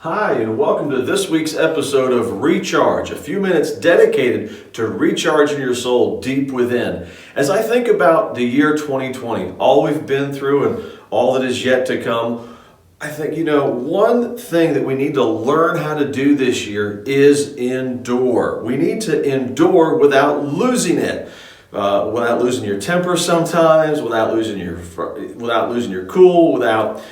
Hi, and welcome to this week's episode of ReCharge, a few minutes dedicated to recharging your soul deep within. As I think about the year 2020, all we've been through and all that is yet to come, I think, one thing that we need to learn how to do this year is endure. We need to endure without losing it. Without losing your temper sometimes, without losing your cool, without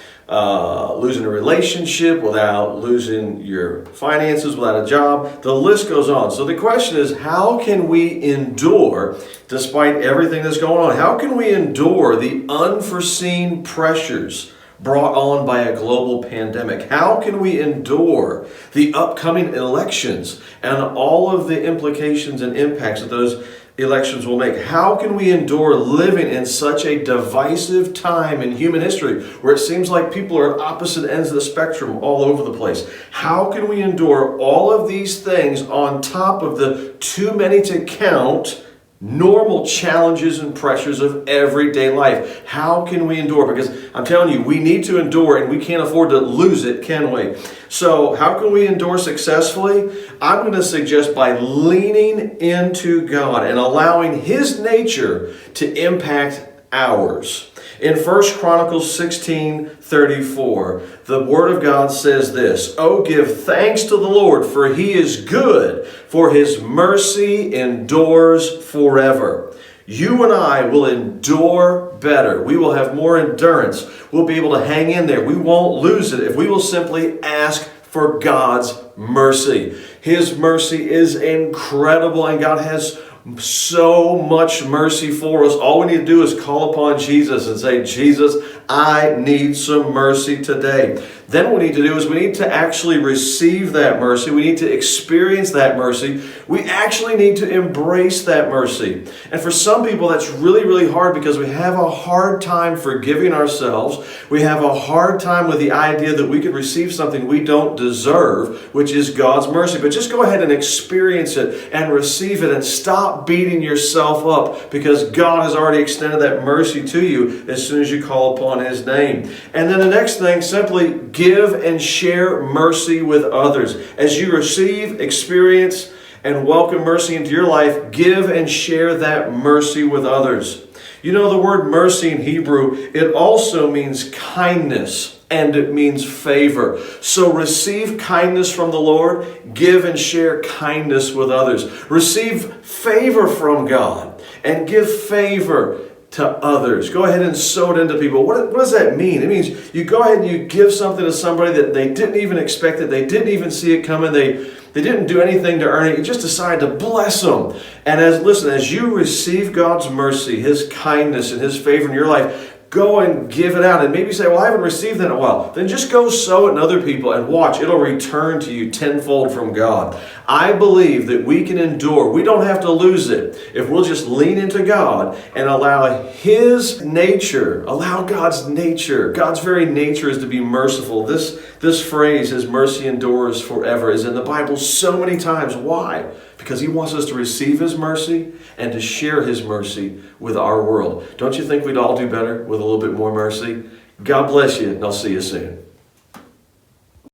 losing a relationship, without losing your finances, without a job. The list goes on. So the question is, how can we endure despite everything that's going on? How can we endure the unforeseen pressures brought on by a global pandemic? How can we endure the upcoming elections and all of the implications and impacts that those elections will make? How can we endure living in such a divisive time in human history where it seems like people are at opposite ends of the spectrum all over the place? How can we endure all of these things on top of the too many to count normal challenges and pressures of everyday life? How can we endure? Because I'm telling you, we need to endure and we can't afford to lose it, can we? So how can we endure successfully? I'm going to suggest by leaning into God and allowing His nature to impact ours. In 1 Chronicles 16:34, the Word of God says this: "Oh, give thanks to the Lord, for He is good, for His mercy endures forever." You and I will endure better. We will have more endurance. We'll be able to hang in there. We won't lose it if we will simply ask for God's mercy. His mercy is incredible, and God has so much mercy for us. All we need to do is call upon Jesus and say, "Jesus, I need some mercy today." Then what we need to do is we need to actually receive that mercy. We need to experience that mercy. We actually need to embrace that mercy. And for some people, that's really, really hard because we have a hard time forgiving ourselves. We have a hard time with the idea that we could receive something we don't deserve, which is God's mercy. But just go ahead and experience it and receive it and stop beating yourself up, because God has already extended that mercy to you as soon as you call upon His name. And then the next thing, simply give and share mercy with others. As you receive, experience, and welcome mercy into your life, give and share that mercy with others. You know, the word mercy in Hebrew, it also means kindness and it means favor. So receive kindness from the Lord, give and share kindness with others. Receive favor from God and give favor to others. Go ahead and sow it into people. What does that mean? It means you go ahead and you give something to somebody that they didn't even expect it. They didn't even see it coming. They didn't do anything to earn it. You just decided to bless them. And as you receive God's mercy, His kindness, and His favor in your life, go and give it out. And maybe you say, "Well, I haven't received that in a while." Then just go sow it in other people and watch. It'll return to you tenfold from God. I believe that we can endure. We don't have to lose it if we'll just lean into God and allow His nature, allow God's nature. God's very nature is to be merciful. This phrase, "His mercy endures forever," is in the Bible so many times. Why? Because He wants us to receive His mercy and to share His mercy with our world. Don't you think we'd all do better with a little bit more mercy? God bless you, and I'll see you soon.